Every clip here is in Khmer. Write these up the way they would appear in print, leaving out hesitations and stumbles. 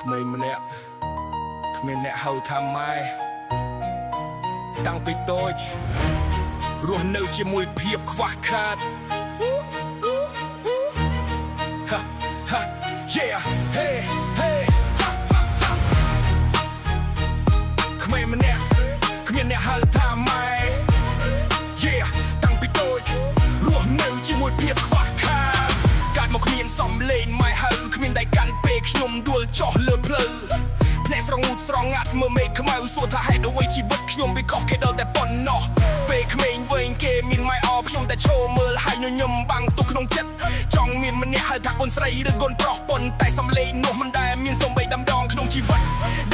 ក្មេងម្នាក់គ្មានអ្នកហៅថាម៉ែតាំងពីតូចរស់នៅជាមួយភាពខ្វះខាត Yeah hey hey ក្មេងម្នាក់គ្មានអ្នកហៅថាម៉ែ Yeah តាំងពីតូចរស់នៅជាមួយភាពខ្វះខាតកាត់មកគ្មានសំឡេងម៉ែហៅគ្មានដៃកាន់ពេលខ្ញុំដួលចុះលើផ្លូវភ្នែកស្រងូតស្រងាត់មើលមេឃខ្មៅសួរថាហេតុអ្វីជីវិតខ្ញុំវាកោះគេដល់តែប៉ុណ្ណោះពេលក្មេងវែងគេមានម៉ែអខ្ញុំតែឈរមើលហើយញញឹមបាំងទុកក្នុងចិត្តចង់មានម្នាក់ហៅថាកូនស្រីឬកូនប្រុសប៉ុន្តែសំឡេងនោះមិនដែលមានសំបីដាំដងក្នុងជីវិត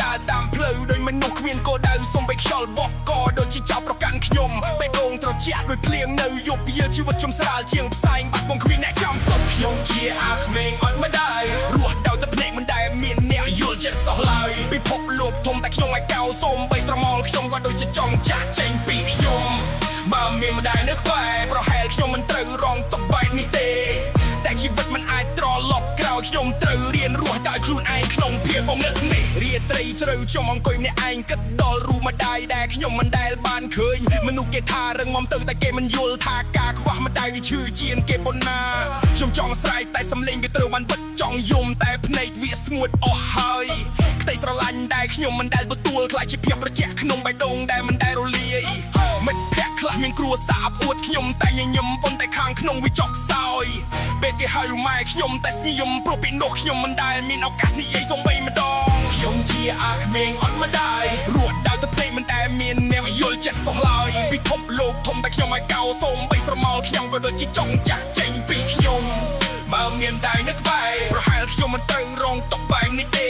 ដើរតាមផ្លូវដោយមនុស្សគ្មានគោលដៅសំបីខ្យល់បោះកដូចជាចោលប្រកាន់ខ្ញុំបេះដូងត្រជាក់ដោយភ្លៀងនៅយប់យើជីវិតខ្ញុំស្រាលជាងផ្សែងបាត់បង់គ្មានអ្នកចាំទុកខ្ញុំជាអាក្មេងអត់ម្ដាយរស់ដោយតែភ្នែកមិនដែលមានអ្នកយល់ចិត្តសោះឡើយពិភពលោកធំតែខ្ញុំឲ្យកៅសូមបីស្រមោលខ្ញុំក៏ដូចជាចង់ចាក់ចេញពីខ្ញុំបើមានម្ដាយនៅក្បែរប្រហែលខ្ញុំមិនត្រូវរងទុកបែបនេះទេតែជីវិតមិនអាចត្រឡប់ក្រោយខ្ញុំត្រូវរៀនរស់ដោយខ្លួនឯងក្នុងភាពងឹតនេះរាត្រីជ្រៅខ្ញុំអង្គុយម្នាក់ឯងគិតដល់រូបម្ដាយដែលខ្ញុំមិនដែលបានឃើញមនុស្សគេថារឹងមាំទៅតែគេមិនយល់ថាការខ្វះម្ដាយវាឈឺជាងគេប៉ុណ្ណាខ្ញុំចង់ស្រែកតែសំឡេងវាត្រូវបានបិទចង់យំតែភ្នែកវាស្ងួតអស់ហើយក្តីស្រឡាញ់ដែលខ្ញុំមិនដែលទទួលខ្លាចជាភាពត្រជាក់ក្នុងបេះដូងដែលមិនដែលរលាយមិត្តភក្តិខ្លះមានគ្រួសារអួតខ្ញុំតែញញឹមប៉ុន្តែខាងក្នុងវាចុះខ្សោយពេលគេហៅម៉ែខ្ញុំតែស្ងៀមព្រោះពីនោះខ្ញុំមិនដែលមានឱកាសនិយាយសូម្បីម្ដងខ្ញុំជាអាក្មេងអត់ម្ដាយរស់ដោយតែភ្នែកមិនដែលមានអ្នកយល់ចិត្តសោះឡើយពិភពលោកធំតែខ្ញុំឲ្យកៅសូមបីស្រមោលខ្ញុំក៏ដូចជាចង់ចាក់ចេញពីខ្ញុំបើមានដៃនៅក្បែរប្រហែលខ្ញុំមិនត្រូវរងទុកបែបនេះទេ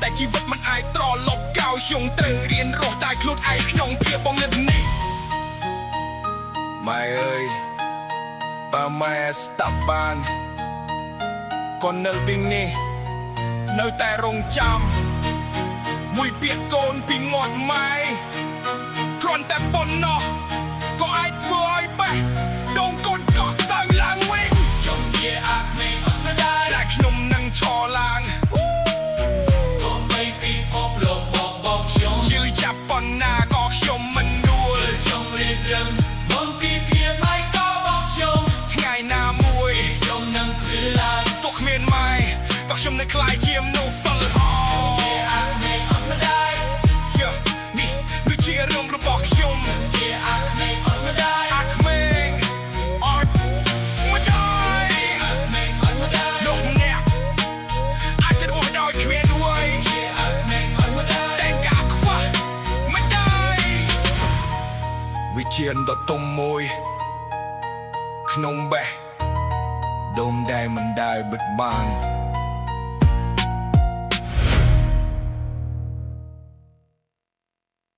តែជីវិតមិនអាចត្រឡប់កៅខ្ញុំត្រូវរៀនរស់តែខ្លួនឯងក្នុងភាពបងលិតនេះម៉ែអើយបើម៉ែស្ដាប់បានកូននៅទីនេះនៅតែរងចាំមួយពាក្យកូនពីមាត់ម៉ែគ្រាន់តែប៉ុណ្ណោះក៏អាចធ្វើឲ្យបេះដូងកូនកោះទៅឡើងវិញខ្ញុំជាអាក្មេងអត់ម្ដាយតែខ្ញុំនឹងឈរឡើងទោះបីពិភពលោកបោកខ្ញុំជឿចាប់ប៉ុណ្ណាក៏ខ្ញុំមិនដួលខ្ញុំរៀបរឹងមកពីភាពហើយក៏បោកខ្ញុំថ្ងៃណាមួយខ្ញុំនឹងព្រឿឡើងទោះគ្មានម៉ែក៏ខ្ញុំនៅខ្លាយជាមនុស្សសិលហោជាអាក្មេងអត់ម្ដាយនេះគឺជារឿងរបស់ខ្ញុំជាអាក្មេងអត់ម្ដាយអាក្មេងអត់ម្ដាយអាក្មេងអត់ម្ដាយនោះម្នាក់អាចទៅរស់ដោយគ្មានអ្វីជាអាក្មេងអត់ម្ដាយតែការខ្វះម្ដាយវិជាដ៏ទុំមួយក្នុងបេះដូងដែលមិនដែលបិទបាំង